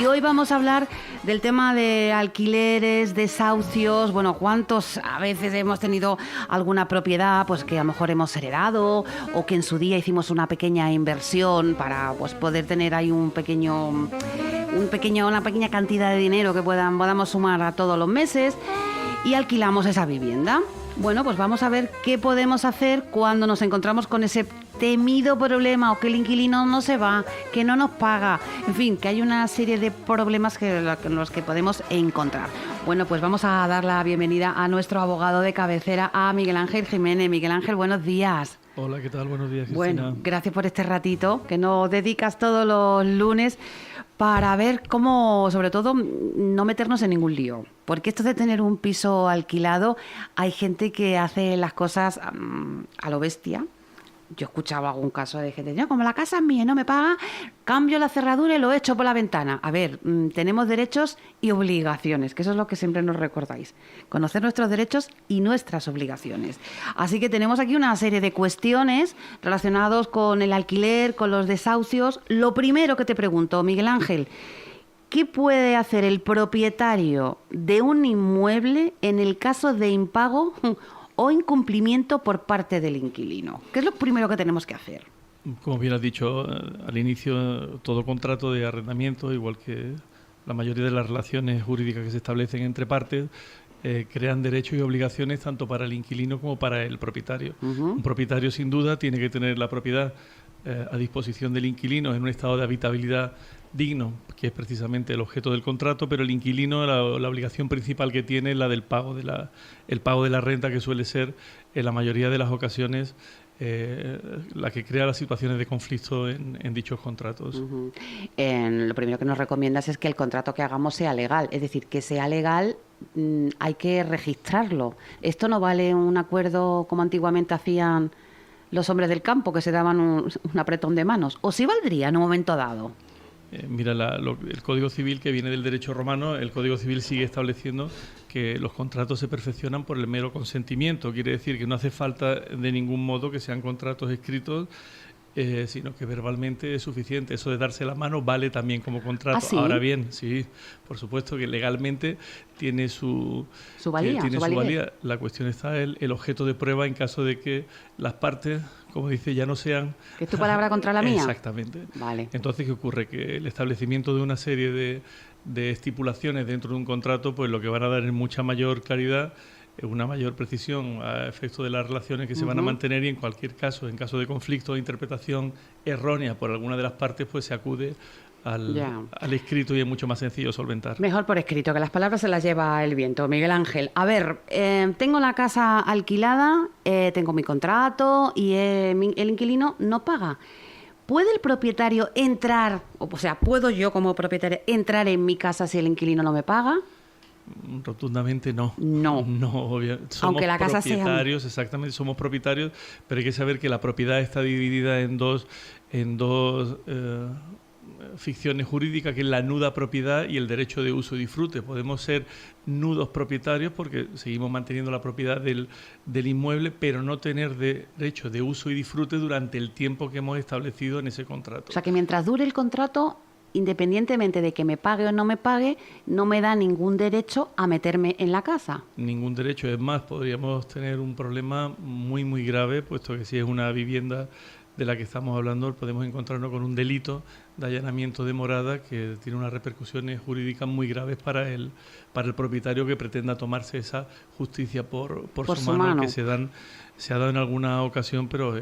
Y hoy vamos a hablar del tema de alquileres, desahucios. Bueno, ¿cuántos a veces hemos tenido alguna propiedad pues que a lo mejor hemos heredado o que en su día hicimos una pequeña inversión para pues poder tener ahí una pequeña cantidad de dinero que podamos sumar a todos los meses y alquilamos esa vivienda? Bueno, pues vamos a ver qué podemos hacer cuando nos encontramos con ese temido problema o que el inquilino no se va, que no nos paga, en fin, que hay una serie de problemas en los que podemos encontrar. Bueno, pues vamos a dar la bienvenida a nuestro abogado de cabecera, a Miguel Ángel Jiménez. Miguel Ángel, buenos días. Hola, ¿qué tal? Buenos días, Cristina. Bueno, gracias por este ratito que nos dedicas todos los lunes para ver cómo, sobre todo, no meternos en ningún lío. Porque esto de tener un piso alquilado, hay gente que hace las cosas a lo bestia. Yo escuchaba algún caso de gente, no, como la casa es mía y no me paga, cambio la cerradura y lo echo por la ventana. A ver, tenemos derechos y obligaciones, que eso es lo que siempre nos recordáis. Conocer nuestros derechos y nuestras obligaciones. Así que tenemos aquí una serie de cuestiones relacionadas con el alquiler, con los desahucios. Lo primero que te pregunto, Miguel Ángel, ¿qué puede hacer el propietario de un inmueble en el caso de impago o incumplimiento por parte del inquilino? ¿Qué es lo primero que tenemos que hacer? Como bien has dicho al inicio, todo contrato de arrendamiento, igual que la mayoría de las relaciones jurídicas que se establecen entre partes, crean derechos y obligaciones tanto para el inquilino como para el propietario. Un propietario, sin duda, tiene que tener la propiedad a disposición del inquilino en un estado de habitabilidad digno, que es precisamente el objeto del contrato, pero el inquilino, la obligación principal que tiene es la del pago el pago de la renta, que suele ser en la mayoría de las ocasiones la que crea las situaciones de conflicto en dichos contratos. Lo primero que nos recomiendas es que el contrato que hagamos sea legal, es decir, que sea legal. Hay que registrarlo. Esto no vale un acuerdo como antiguamente hacían los hombres del campo, que se daban un apretón de manos, o sí valdría en un momento dado. Mira, el Código Civil, que viene del derecho romano, el Código Civil sigue estableciendo que los contratos se perfeccionan por el mero consentimiento. Quiere decir que no hace falta de ningún modo que sean contratos escritos, sino que verbalmente es suficiente. Eso de darse la mano vale también como contrato. ¿Ah, sí? Ahora bien, sí, por supuesto que legalmente tiene su valía. La cuestión está el objeto de prueba en caso de que las partes, como dice, ya no sean... ¿Que es tu palabra contra la mía? Exactamente. Vale. Entonces, ¿qué ocurre? Que el establecimiento de una serie de estipulaciones dentro de un contrato, pues lo que van a dar es mucha mayor claridad, una mayor precisión a efecto de las relaciones que se van a mantener, y en cualquier caso, en caso de conflicto o interpretación errónea por alguna de las partes, pues se acude al escrito y es mucho más sencillo solventar. Mejor por escrito, que las palabras se las lleva el viento. Miguel Ángel, a ver, tengo la casa alquilada, tengo mi contrato y el inquilino no paga. ¿Puede el propietario entrar, o sea, puedo yo como propietario entrar en mi casa si el inquilino no me paga? Rotundamente no. No, obviamente. Somos aunque la casa propietarios, exactamente, somos propietarios, pero hay que saber que la propiedad está dividida en dos ficciones jurídicas, que es la nuda propiedad y el derecho de uso y disfrute. Podemos ser nudos propietarios porque seguimos manteniendo la propiedad del inmueble, pero no tener derecho de uso y disfrute durante el tiempo que hemos establecido en ese contrato. O sea, que mientras dure el contrato, independientemente de que me pague o no me pague, no me da ningún derecho a meterme en la casa. Ningún derecho. Es más, podríamos tener un problema muy, muy grave, puesto que si es una vivienda de la que estamos hablando, podemos encontrarnos con un delito de allanamiento de morada que tiene unas repercusiones jurídicas muy graves para el propietario que pretenda tomarse esa justicia por su mano, que se ha dado en alguna ocasión, pero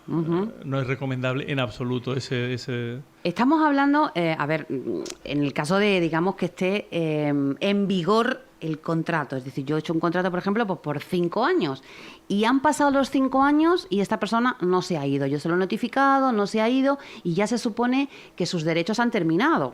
no es recomendable en absoluto ese... Estamos hablando, a ver, en el caso de, digamos, que esté en vigor el contrato. Es decir, yo he hecho un contrato, por ejemplo, pues por 5 años y han pasado los 5 años y esta persona no se ha ido. Yo se lo he notificado, no se ha ido y ya se supone que sus derechos han terminado,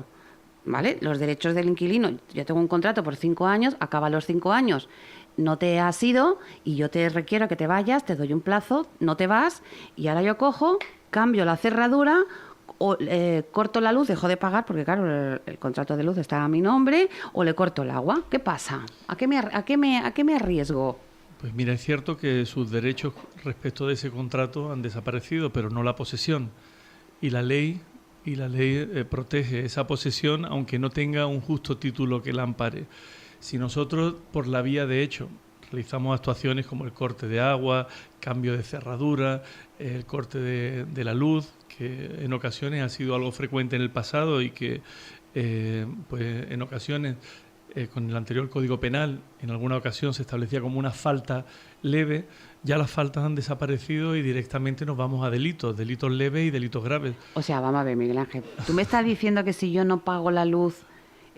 ¿vale? Los derechos del inquilino. Yo tengo un contrato por 5 años, acaba los 5 años, no te has ido y yo te requiero que te vayas, te doy un plazo, no te vas y ahora yo cojo, cambio la cerradura, o corto la luz, dejo de pagar porque claro, el contrato de luz está a mi nombre, o le corto el agua. ¿Qué pasa? ¿A qué me arriesgo? Pues mira, es cierto que sus derechos respecto de ese contrato han desaparecido, pero no la posesión. Y la ley y la ley protege esa posesión aunque no tenga un justo título que la ampare. Si nosotros, por la vía de hecho, realizamos actuaciones como el corte de agua, cambio de cerradura, el corte de la luz, que en ocasiones ha sido algo frecuente en el pasado y que pues en ocasiones con el anterior Código Penal en alguna ocasión se establecía como una falta leve, ya las faltas han desaparecido y directamente nos vamos a delitos leves y delitos graves. O sea, vamos a ver, Miguel Ángel, tú me estás diciendo que si yo no pago la luz,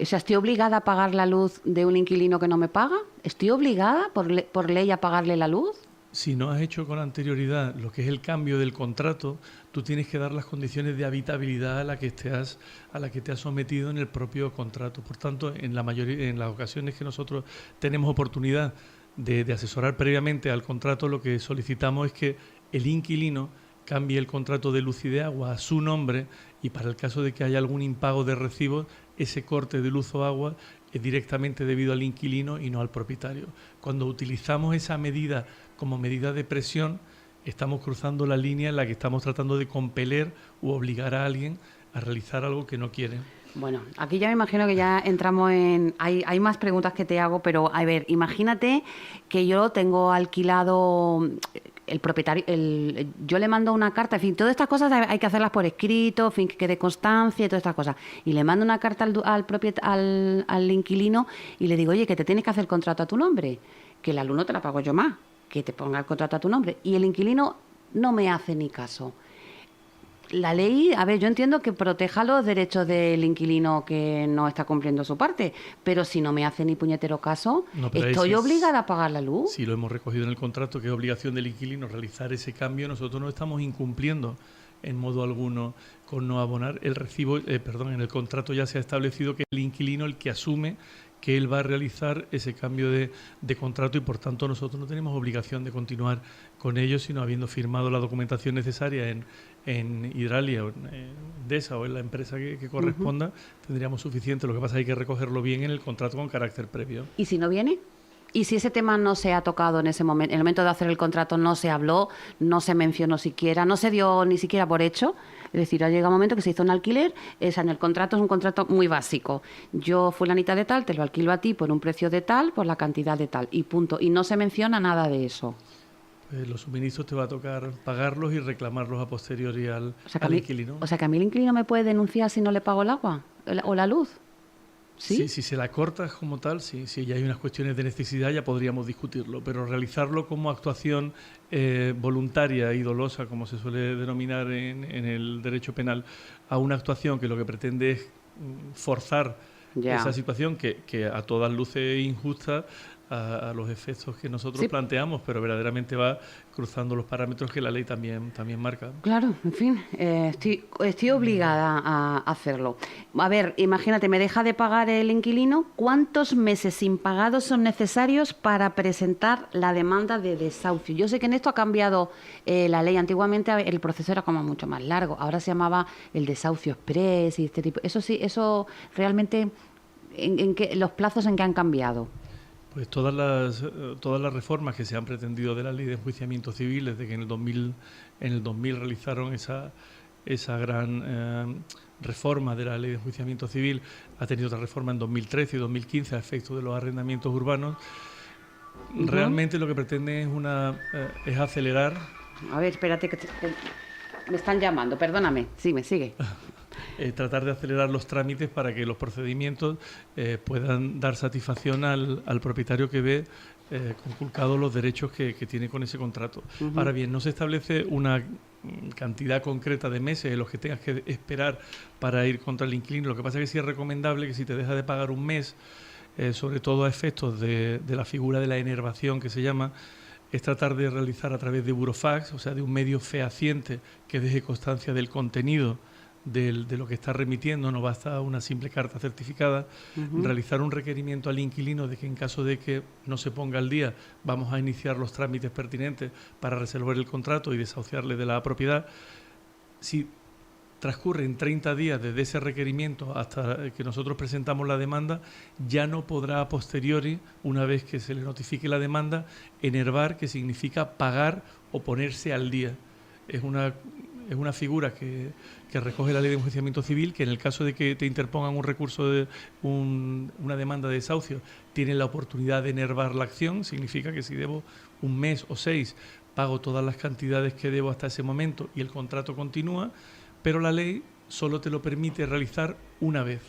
o sea, ¿estoy obligada a pagar la luz de un inquilino que no me paga? ¿Estoy obligada por ley a pagarle la luz? Si no has hecho con anterioridad lo que es el cambio del contrato, tú tienes que dar las condiciones de habitabilidad a la que te has sometido en el propio contrato. Por tanto, en las ocasiones que nosotros tenemos oportunidad de asesorar previamente al contrato, lo que solicitamos es que el inquilino cambie el contrato de luz y de agua a su nombre y para el caso de que haya algún impago de recibos, ese corte de luz o agua es directamente debido al inquilino y no al propietario. Cuando utilizamos esa medida como medida de presión, estamos cruzando la línea en la que estamos tratando de compeler u obligar a alguien a realizar algo que no quiere. Bueno, aquí ya me imagino que ya entramos en... Hay más preguntas que te hago, pero a ver, imagínate que yo tengo alquilado el propietario, yo le mando una carta, en fin, todas estas cosas hay que hacerlas por escrito, en fin, que quede constancia y todas estas cosas. Y le mando una carta al inquilino y le digo, oye, que te tienes que hacer el contrato a tu nombre, que la luz no te la pago yo más, que te ponga el contrato a tu nombre. Y el inquilino no me hace ni caso. La ley, a ver, yo entiendo que proteja los derechos del inquilino que no está cumpliendo su parte, pero si no me hace ni puñetero caso, no, ¿estoy obligada a pagar la luz? Si lo hemos recogido en el contrato, que es obligación del inquilino realizar ese cambio, nosotros no estamos incumpliendo en modo alguno con no abonar el recibo, en el contrato ya se ha establecido que el inquilino el que asume que él va a realizar ese cambio de contrato y por tanto nosotros no tenemos obligación de continuar con ellos, sino habiendo firmado la documentación necesaria en Hidralia o en Endesa o en la empresa que corresponda, tendríamos suficiente. Lo que pasa es que hay que recogerlo bien en el contrato con carácter previo. ¿Y si no viene? ¿Y si ese tema no se ha tocado en ese momento, en el momento de hacer el contrato no se habló, no se mencionó siquiera, no se dio ni siquiera por hecho? Es decir, ha llegado un momento que se hizo un alquiler, en el contrato es un contrato muy básico. Yo, fulanita de tal, te lo alquilo a ti por un precio de tal, por la cantidad de tal, y punto. Y no se menciona nada de eso. Pues los suministros te va a tocar pagarlos y reclamarlos a posteriori al inquilino. O sea, que a mí el inquilino me puede denunciar si no le pago el agua o la luz. ¿Sí? Si se la cortas como tal, si ya hay unas cuestiones de necesidad, ya podríamos discutirlo, pero realizarlo como actuación voluntaria y dolosa, como se suele denominar en el derecho penal, a una actuación que lo que pretende es forzar esa situación que a todas luces es injusta a los efectos que nosotros planteamos, pero verdaderamente va cruzando los parámetros que la ley también marca. Claro, en fin, estoy obligada a hacerlo. A ver, imagínate, me deja de pagar el inquilino, ¿cuántos meses impagados son necesarios para presentar la demanda de desahucio? Yo sé que en esto ha cambiado la ley. Antiguamente el proceso era como mucho más largo, ahora se llamaba el desahucio express y este tipo. Eso sí, eso realmente, los plazos en que han cambiado. Pues todas las reformas que se han pretendido de la ley de enjuiciamiento civil, desde que en el 2000 realizaron esa gran reforma de la ley de enjuiciamiento civil, ha tenido otra reforma en 2013 y 2015 a efecto de los arrendamientos urbanos. Realmente lo que pretende es acelerar. A ver, espérate, que me están llamando, perdóname, sí, me sigue. Tratar de acelerar los trámites para que los procedimientos puedan dar satisfacción al propietario que ve conculcados los derechos que tiene con ese contrato. Ahora bien, no se establece una cantidad concreta de meses en los que tengas que esperar para ir contra el inquilino. Lo que pasa es que sí es recomendable que si te deja de pagar un mes, sobre todo a efectos de la figura de la enervación que se llama, es tratar de realizar a través de burofax, o sea, de un medio fehaciente que deje constancia del contenido de lo que está remitiendo, no basta una simple carta certificada, realizar un requerimiento al inquilino de que en caso de que no se ponga al día, vamos a iniciar los trámites pertinentes para resolver el contrato y desahuciarle de la propiedad. Si transcurren 30 días desde ese requerimiento hasta que nosotros presentamos la demanda, ya no podrá a posteriori, una vez que se le notifique la demanda, enervar, que significa pagar o ponerse al día. Es una es una figura que recoge la ley de enjuiciamiento civil, que en el caso de que te interpongan un recurso de una demanda de desahucio, tiene la oportunidad de enervar la acción. Significa que si debo un mes o 6, pago todas las cantidades que debo hasta ese momento y el contrato continúa, pero la ley solo te lo permite realizar una vez.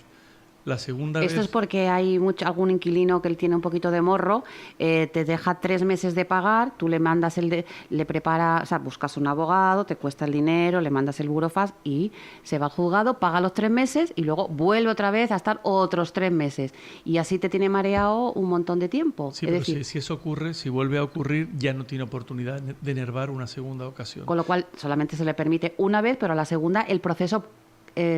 La segunda Esto vez... es porque hay algún inquilino que él tiene un poquito de morro, te deja 3 meses de pagar, tú le mandas le prepara, o sea, buscas un abogado, te cuesta el dinero, le mandas el burofax y se va al juzgado, paga los 3 meses y luego vuelve otra vez a estar otros 3 meses. Y así te tiene mareado un montón de tiempo. Sí, es pero decir, si eso ocurre, si vuelve a ocurrir, ya no tiene oportunidad de enervar una segunda ocasión. con lo cual solamente se le permite una vez, pero a la segunda el proceso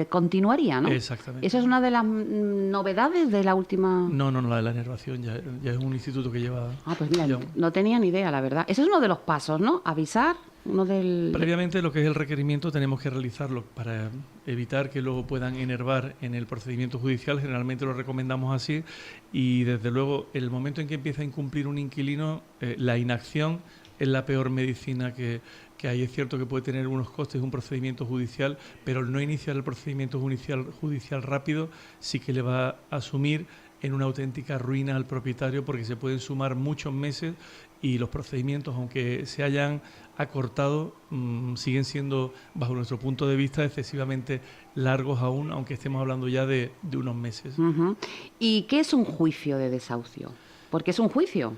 continuaría, ¿no? Exactamente. Eso es una de las novedades de la última... No, la de la enervación ya es un instituto que lleva... Ah, pues mira, ya no tenía ni idea, la verdad. Eso es uno de los pasos, ¿no? Avisar, uno del... Previamente, lo que es el requerimiento tenemos que realizarlo para evitar que luego puedan enervar en el procedimiento judicial. Generalmente lo recomendamos así, y desde luego el momento en que empieza a incumplir un inquilino, la inacción es la peor medicina que hay. Es cierto que puede tener unos costes un procedimiento judicial, pero el no iniciar el procedimiento judicial rápido sí que le va a asumir en una auténtica ruina al propietario, porque se pueden sumar muchos meses y los procedimientos, aunque se hayan acortado, siguen siendo, bajo nuestro punto de vista, excesivamente largos aún, aunque estemos hablando ya de unos meses. Uh-huh. ¿Y qué es un juicio de desahucio? Porque es un juicio.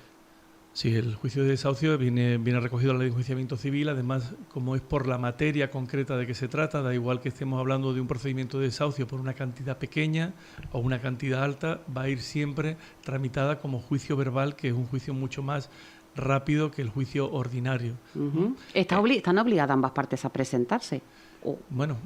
Sí, el juicio de desahucio viene recogido en la ley de enjuiciamiento civil. Además, como es por la materia concreta de que se trata, da igual que estemos hablando de un procedimiento de desahucio por una cantidad pequeña o una cantidad alta, va a ir siempre tramitada como juicio verbal, que es un juicio mucho más rápido que el juicio ordinario. Uh-huh. ¿Están obligadas ambas partes a presentarse? Bueno,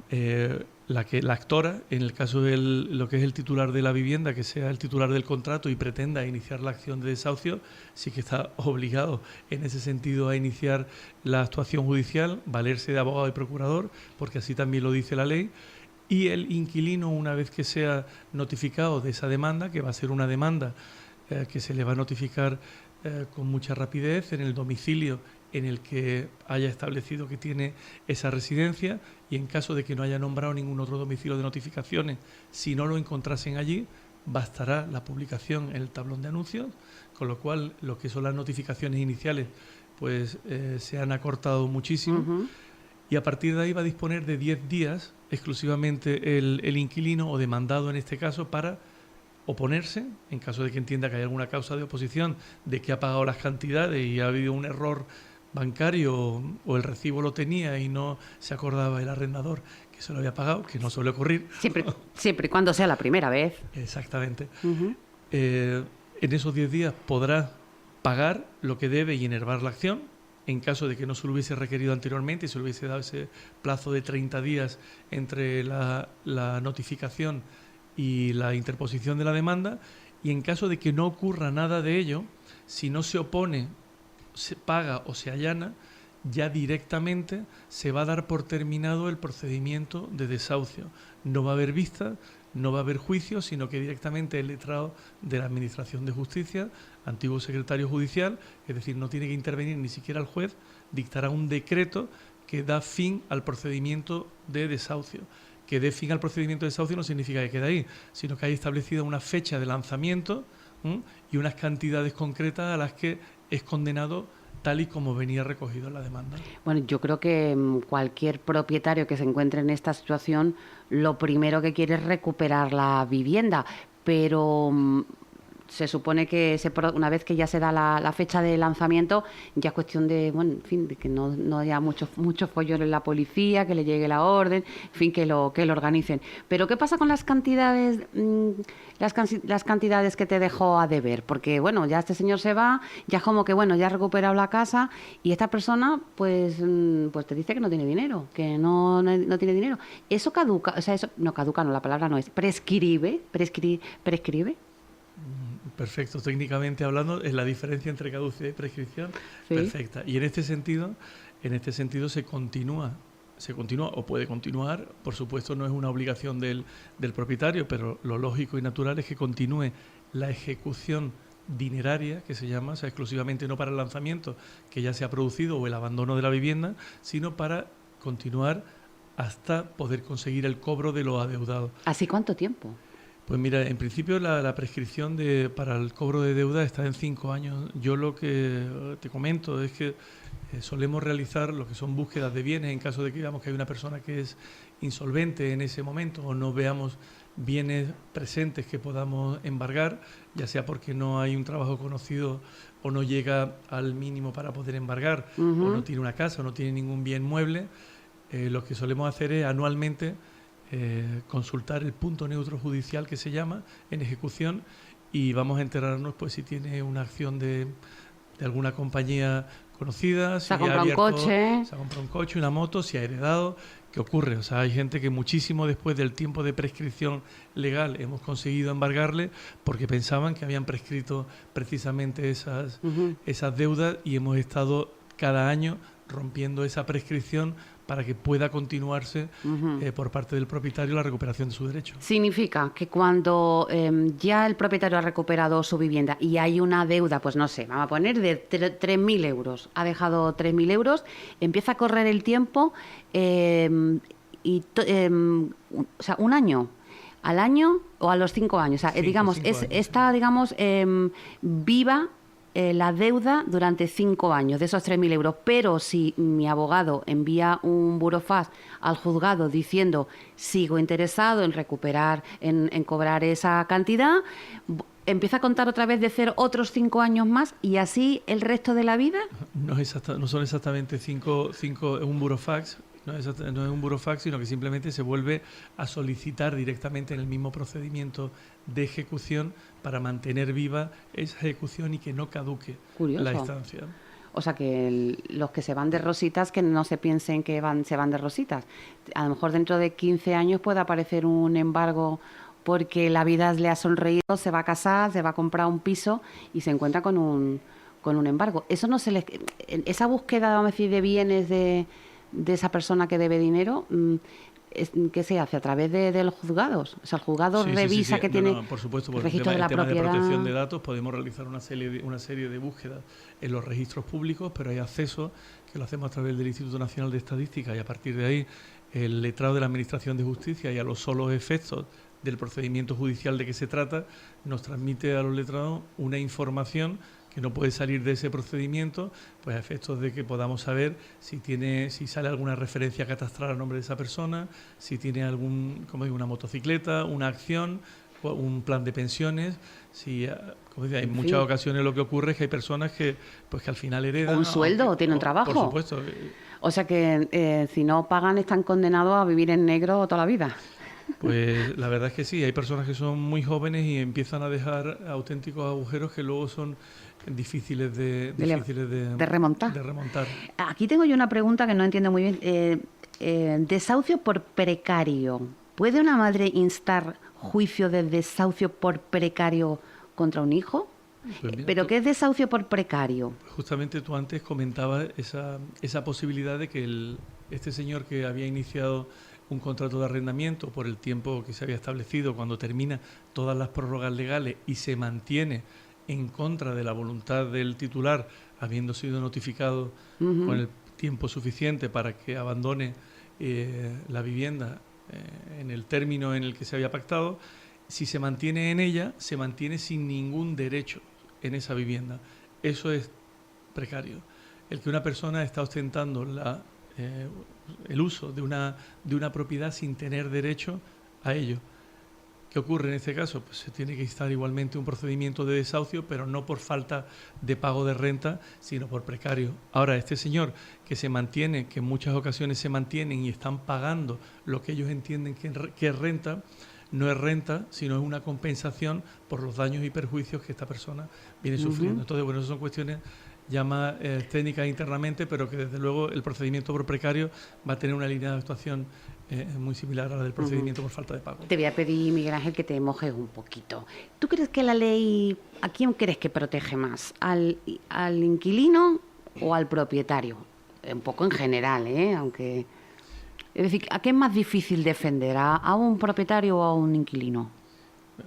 la actora, en el caso de lo que es el titular de la vivienda, que sea el titular del contrato y pretenda iniciar la acción de desahucio, sí que está obligado en ese sentido a iniciar la actuación judicial, valerse de abogado y procurador, porque así también lo dice la ley. Y el inquilino, una vez que sea notificado de esa demanda, que va a ser una demanda que se le va a notificar con mucha rapidez en el domicilio en el que haya establecido que tiene esa residencia, y en caso de que no haya nombrado ningún otro domicilio de notificaciones, si no lo encontrasen allí, bastará la publicación en el tablón de anuncios, con lo cual lo que son las notificaciones iniciales pues se han acortado muchísimo. Uh-huh. Y a partir de ahí va a disponer de 10 días exclusivamente el inquilino o demandado en este caso para oponerse, en caso de que entienda que hay alguna causa de oposición, de que ha pagado las cantidades y ha habido un error bancario o el recibo lo tenía y no se acordaba el arrendador que se lo había pagado, que no suele ocurrir. Siempre y cuando sea la primera vez. Exactamente. Uh-huh. En esos 10 días podrá pagar lo que debe y enervar la acción. En caso de que no se lo hubiese requerido anteriormente y se le hubiese dado ese plazo de 30 días entre la notificación y la interposición de la demanda, y en caso de que no ocurra nada de ello, si no se opone, se paga o se allana, ya directamente se va a dar por terminado el procedimiento de desahucio. No va a haber vista, no va a haber juicio, sino que directamente el letrado de la Administración de Justicia, antiguo secretario judicial, es decir, no tiene que intervenir ni siquiera el juez, dictará un decreto que da fin al procedimiento de desahucio. Que dé fin al procedimiento de desahucio no significa que quede ahí, sino que hay establecida una fecha de lanzamiento y unas cantidades concretas a las que es condenado, tal y como venía recogido en la demanda. Bueno, yo creo que cualquier propietario que se encuentre en esta situación, lo primero que quiere es recuperar la vivienda, pero se supone que una vez que ya se da la fecha de lanzamiento, ya es cuestión de, bueno, en fin, de que no haya mucho follón en la policía, que le llegue la orden, en fin, que lo organicen. Pero ¿qué pasa con las cantidades, las cantidades que te dejó a deber? Porque, bueno, ya este señor se va, ya como que, bueno, ya ha recuperado la casa y esta persona, pues te dice que no tiene dinero, que no tiene dinero. Eso caduca, o sea, eso, no caduca, no, la palabra no es, prescribe. Perfecto, técnicamente hablando, es la diferencia entre caducidad y prescripción. Sí. Perfecta. Y en este sentido se continúa o puede continuar. Por supuesto, no es una obligación del propietario, pero lo lógico y natural es que continúe la ejecución dineraria, que se llama, o sea, exclusivamente no para el lanzamiento que ya se ha producido o el abandono de la vivienda, sino para continuar hasta poder conseguir el cobro de los adeudados. ¿Así cuánto tiempo? Pues mira, en principio la prescripción para el cobro de deuda está en 5 años. Yo lo que te comento es que solemos realizar lo que son búsquedas de bienes en caso de que veamos que hay una persona que es insolvente en ese momento o no veamos bienes presentes que podamos embargar, ya sea porque no hay un trabajo conocido o no llega al mínimo para poder embargar, o no tiene una casa o no tiene ningún bien mueble. Lo que solemos hacer es anualmente consultar el punto neutro judicial que se llama en ejecución y vamos a enterarnos pues si tiene una acción de alguna compañía conocida, si se ha comprado un coche, se ha comprado un coche, una moto, si ha heredado, ¿qué ocurre? O sea, hay gente que muchísimo después del tiempo de prescripción legal hemos conseguido embargarle porque pensaban que habían prescrito precisamente esas deudas y hemos estado cada año rompiendo esa prescripción para que pueda continuarse por parte del propietario la recuperación de su derecho. Significa que cuando ya el propietario ha recuperado su vivienda y hay una deuda, pues no sé, vamos a poner de 3.000 euros, ha dejado 3.000 euros, empieza a correr el tiempo o sea, un año, al año o a los 5 años. O sea, digamos, está, digamos, viva la deuda durante 5 años de esos 3.000 euros, pero si mi abogado envía un burofax al juzgado diciendo sigo interesado en recuperar, en cobrar esa cantidad, empieza a contar otra vez de cero otros 5 años más y así el resto de la vida. No son exactamente 5 un burofax. No es un burofax, sino que simplemente se vuelve a solicitar directamente en el mismo procedimiento de ejecución para mantener viva esa ejecución y que no caduque la instancia. O sea, que los que se van de rositas, que no se piensen que se van de rositas. A lo mejor dentro de 15 años puede aparecer un embargo porque la vida le ha sonreído, se va a casar, se va a comprar un piso y se encuentra con un embargo. Eso no se les... Esa búsqueda, vamos a decir, de bienes de esa persona que debe dinero, ¿qué se hace? ¿A través de los juzgados? O sea, el juzgado revisa que tiene por supuesto, por el registro de la tema propiedad. De protección de datos podemos realizar una serie de búsquedas en los registros públicos, pero hay acceso que lo hacemos a través del Instituto Nacional de Estadística y a partir de ahí el letrado de la Administración de Justicia y a los solos efectos del procedimiento judicial de que se trata nos transmite a los letrados una información que no puede salir de ese procedimiento, pues a efectos de que podamos saber si sale alguna referencia catastral a nombre de esa persona, si tiene una motocicleta, una acción, un plan de pensiones. Como decía, en muchas ocasiones lo que ocurre es que hay personas que al final heredan... Un sueldo o tienen un trabajo. Por supuesto. O sea que si no pagan están condenados a vivir en negro toda la vida. Pues la verdad es que sí, hay personas que son muy jóvenes y empiezan a dejar auténticos agujeros que luego son difíciles de remontar. Aquí tengo yo una pregunta que no entiendo muy bien. Desahucio por precario. ¿Puede una madre instar juicio de desahucio por precario contra un hijo? Pues mira, ¿pero qué es desahucio por precario? Justamente tú antes comentabas esa posibilidad de que este señor que había iniciado un contrato de arrendamiento por el tiempo que se había establecido, cuando termina todas las prórrogas legales y se mantiene en contra de la voluntad del titular, habiendo sido notificado con el tiempo suficiente para que abandone la vivienda en el término en el que se había pactado, si se mantiene en ella, se mantiene sin ningún derecho en esa vivienda. Eso es precario. El que una persona está ostentando el uso de una propiedad sin tener derecho a ello. ¿Qué ocurre en este caso? Pues se tiene que instar igualmente un procedimiento de desahucio, pero no por falta de pago de renta, sino por precario. Ahora, este señor que se mantiene, que en muchas ocasiones se mantienen y están pagando lo que ellos entienden que es renta, no es renta, sino es una compensación por los daños y perjuicios que esta persona viene sufriendo. Entonces, bueno, esas son cuestiones ya más técnicas internamente, pero que desde luego el procedimiento por precario va a tener una línea de actuación muy similar a la del procedimiento por falta de pago. Te voy a pedir, Miguel Ángel, que te mojes un poquito. ¿Tú crees que la ley, a quién crees que protege más? ¿Al inquilino o al propietario? Un poco en general, aunque... Es decir, ¿a qué es más difícil defender? ¿A un propietario o a un inquilino?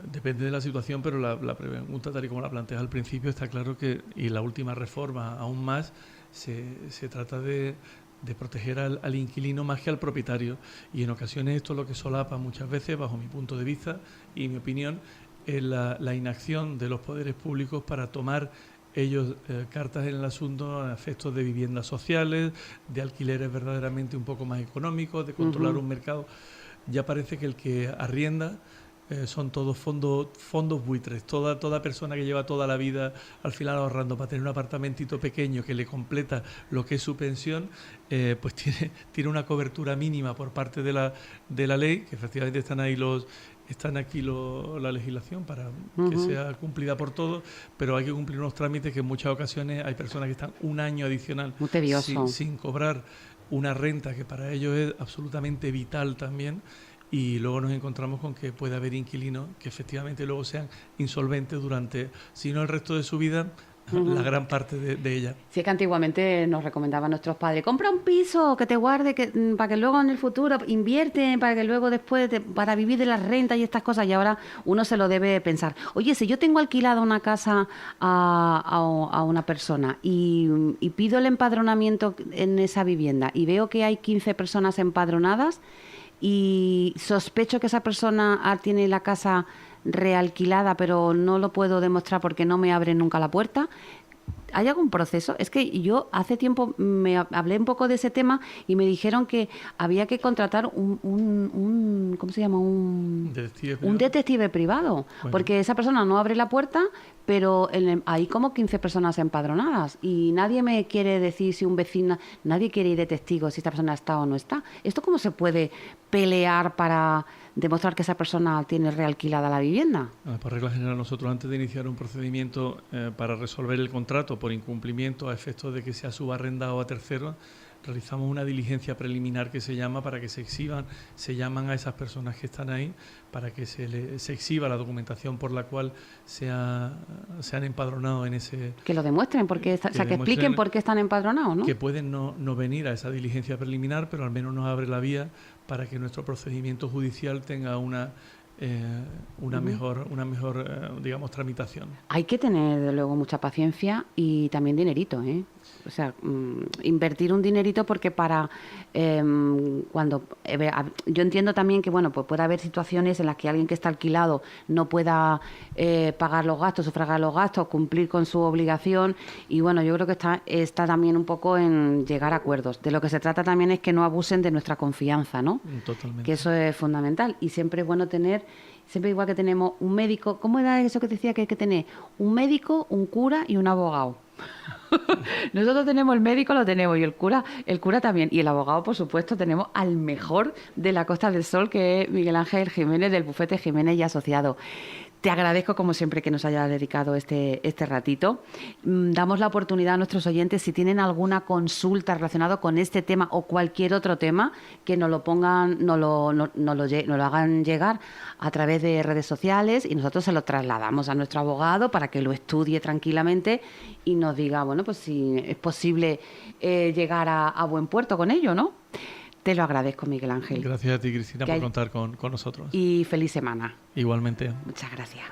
Depende de la situación, pero la pregunta, tal y como la planteas al principio, está claro que, y la última reforma aún más, se trata de de proteger al inquilino más que al propietario. Y en ocasiones esto es lo que solapa muchas veces, bajo mi punto de vista y mi opinión, es la inacción de los poderes públicos para tomar ellos cartas en el asunto a efectos de viviendas sociales, de alquileres verdaderamente un poco más económicos, de controlar un mercado. Ya parece que el que arrienda son todos fondos buitres. Toda persona que lleva toda la vida al final ahorrando para tener un apartamentito pequeño que le completa lo que es su pensión, pues tiene una cobertura mínima por parte de la ley, que efectivamente están aquí la legislación para que sea cumplida por todos, pero hay que cumplir unos trámites que en muchas ocasiones hay personas que están un año adicional sin cobrar una renta que para ellos es absolutamente vital también, y luego nos encontramos con que puede haber inquilinos que efectivamente luego sean insolventes durante, si no el resto de su vida, la gran parte de ella. Sí, es que antiguamente nos recomendaban nuestros padres, compra un piso que te guarde, para que luego en el futuro invierte, para que luego después, para vivir de las rentas y estas cosas, y ahora uno se lo debe pensar. Oye, si yo tengo alquilada una casa a una persona y pido el empadronamiento en esa vivienda y veo que hay 15 personas empadronadas y sospecho que esa persona tiene la casa realquilada, pero no lo puedo demostrar porque no me abren nunca la puerta. ¿Hay algún proceso? Es que yo hace tiempo me hablé un poco de ese tema y me dijeron que había que contratar un ¿cómo se llama? Un detective privado. Bueno. Porque esa persona no abre la puerta, pero hay como 15 personas empadronadas y nadie me quiere decir si un vecino, nadie quiere ir de testigo si esta persona está o no está. ¿Esto cómo se puede pelear para demostrar que esa persona tiene realquilada la vivienda? Por regla general, nosotros antes de iniciar un procedimiento para resolver el contrato por incumplimiento a efectos de que sea subarrendado a terceros, realizamos una diligencia preliminar que se llama para que se llaman a esas personas que están ahí para que se exhiba la documentación por la cual se han empadronado en ese... Que lo demuestren, que expliquen por qué están empadronados, ¿no? Que pueden no venir a esa diligencia preliminar, pero al menos nos abre la vía para que nuestro procedimiento judicial tenga una mejor digamos, tramitación. Hay que tener luego mucha paciencia y también dinerito, ¿eh? O sea, invertir un dinerito porque cuando yo entiendo también que bueno, pues puede haber situaciones en las que alguien que está alquilado no pueda pagar los gastos, sufragar los gastos, cumplir con su obligación, y bueno, yo creo que está también un poco en llegar a acuerdos. De lo que se trata también es que no abusen de nuestra confianza, ¿no? Totalmente. Que eso es fundamental, y siempre es bueno tener, siempre igual que tenemos un médico, ¿cómo era eso que decía que hay que tener? Un médico, un cura y un abogado. Nosotros tenemos el médico, lo tenemos, y el cura también, y el abogado, por supuesto, tenemos al mejor de la Costa del Sol, que es Miguel Ángel Jiménez, del bufete Jiménez y Asociado. Te agradezco, como siempre, que nos haya dedicado este ratito. Damos la oportunidad a nuestros oyentes, si tienen alguna consulta relacionada con este tema o cualquier otro tema, que nos lo pongan, nos lo hagan llegar a través de redes sociales, y nosotros se lo trasladamos a nuestro abogado para que lo estudie tranquilamente y nos diga, bueno, pues si es posible llegar a buen puerto con ello, ¿no? Te lo agradezco, Miguel Ángel. Gracias a ti, Cristina, por contar con nosotros. Y feliz semana. Igualmente. Muchas gracias.